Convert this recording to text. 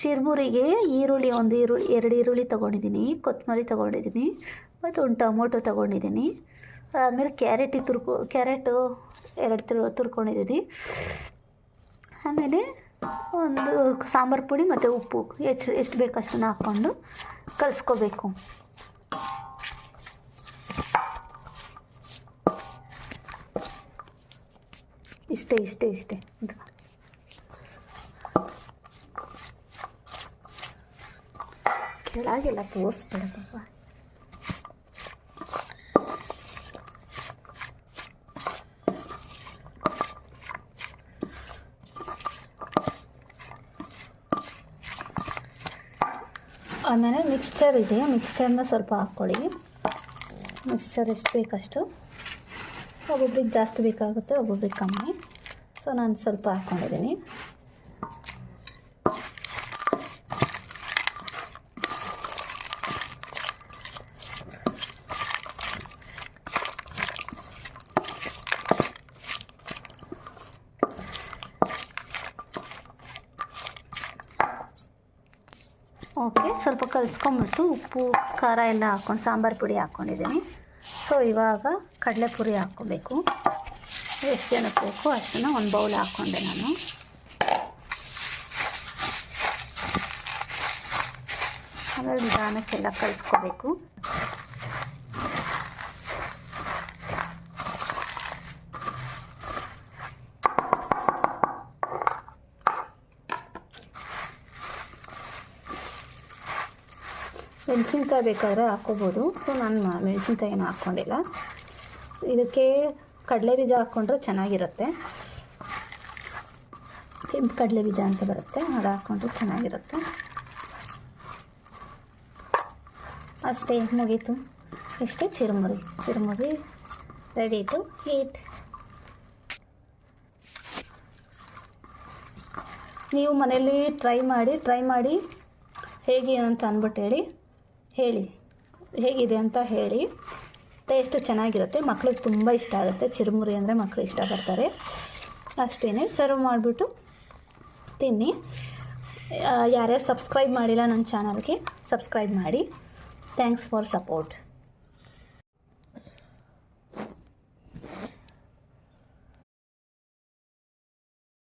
ಚಿರುಮುರಿಗೆ ಈರುಳ್ಳಿ ಎರಡು ಈರುಳ್ಳಿ ತೊಗೊಂಡಿದ್ದೀನಿ, ಕೊತ್ತಂಬರಿ ತೊಗೊಂಡಿದ್ದೀನಿ ಮತ್ತು ಒಂದು ಟೊಮೊಟೊ ತೊಗೊಂಡಿದ್ದೀನಿ. ಆಮೇಲೆ ಕ್ಯಾರೆಟು ಎರಡು ತುರ್ಕೊಂಡಿದ್ದೀನಿ. ಆಮೇಲೆ ಒಂದು ಸಾಂಬಾರು ಪುಡಿ ಮತ್ತು ಉಪ್ಪು ಎಷ್ಟು ಬೇಕು ಅಷ್ಟನ್ನು ಹಾಕ್ಕೊಂಡು ಕಲಿಸ್ಕೋಬೇಕು. ಇಷ್ಟೇ ಕೆಳಗೆಲ್ಲ ತೋರಿಸ್ಬಿಡಪ್ಪ. ಆಮೇಲೆ ಮಿಕ್ಸ್ಚರ್ ಇದೆ, ಮಿಕ್ಸ್ಚರ್ನ ಸ್ವಲ್ಪ ಹಾಕ್ಕೊಳ್ಳಿ. ಮಿಕ್ಸ್ಚರ್ ಎಷ್ಟು ಬೇಕಷ್ಟು, ಒಬ್ಬೊಬ್ರಿಗೆ ಜಾಸ್ತಿ ಬೇಕಾಗುತ್ತೆ, ಒಬ್ಬೊಬ್ರಿಗೆ ಕಮ್ಮಿ. ಸೊ ನಾನು ಸ್ವಲ್ಪ ಹಾಕ್ಕೊಂಡಿದ್ದೀನಿ. ಓಕೆ, ಸ್ವಲ್ಪ ಕಲಿಸ್ಕೊಂಬಿಟ್ಟು ಉಪ್ಪು ಖಾರ ಎಲ್ಲ ಹಾಕ್ಕೊಂಡು ಸಾಂಬಾರು ಪುಡಿ ಹಾಕ್ಕೊಂಡಿದ್ದೀನಿ. ಸೊ ಇವಾಗ ಕಡಲೆಪುರಿ ಹಾಕ್ಕೋಬೇಕು. ಎಷ್ಟು ಜನಕ್ಕೆ ಬೇಕು ಅಷ್ಟನ್ನು ಒಂದು ಬೌಲ್ ಹಾಕ್ಕೊಂಡೆ ನಾನು. ಆಮೇಲೆ ನಿಧಾನಕ್ಕೆಲ್ಲ ಕಲಿಸ್ಕೋಬೇಕು. ಮೆಣಸಿನ್ಕಾಯಿ ಬೇಕಾದರೆ ಹಾಕ್ಕೋಬೋದು. ಸೊ ನಾನು ಮೆಣಸಿನ್ಕಾಯಿ ಏನು ಹಾಕ್ಕೊಂಡಿಲ್ಲ. ಇದಕ್ಕೆ ಕಡಲೆ ಬೀಜ ಹಾಕ್ಕೊಂಡ್ರೆ ಚೆನ್ನಾಗಿರುತ್ತೆ. ಕೆಂಪು ಕಡಲೆ ಬೀಜ ಅಂತ ಬರುತ್ತೆ, ಅದು ಹಾಕ್ಕೊಂಡ್ರೆ ಚೆನ್ನಾಗಿರುತ್ತೆ. ಅಷ್ಟೇ, ಮುಗೀತು. ಇಷ್ಟೇ ಚಿರುಮುರಿ ರೆಡಿ ಟು ಈಟ್. ನೀವು ಮನೇಲಿ ಟ್ರೈ ಮಾಡಿ ಹೇಗೆ ಅಂತ ಅಂದ್ಬಿಟ್ಟು ಹೇಗಿದೆ ಅಂತ ಹೇಳಿ. ಟೇಸ್ಟು ಚೆನ್ನಾಗಿರುತ್ತೆ, ಮಕ್ಳಿಗೆ ತುಂಬ ಇಷ್ಟ ಆಗುತ್ತೆ. ಚಿರುಮುರಿ ಅಂದರೆ ಮಕ್ಕಳು ಇಷ್ಟಪಡ್ತಾರೆ. ಅಷ್ಟೇ, ಸರ್ವ್ ಮಾಡಿಬಿಟ್ಟು ತಿನ್ನಿ. ಯಾರ್ಯಾರು ಸಬ್ಸ್ಕ್ರೈಬ್ ಮಾಡಿಲ್ಲ ನನ್ನ ಚಾನಲ್ಗೆ ಸಬ್ಸ್ಕ್ರೈಬ್ ಮಾಡಿ. Thanks for support.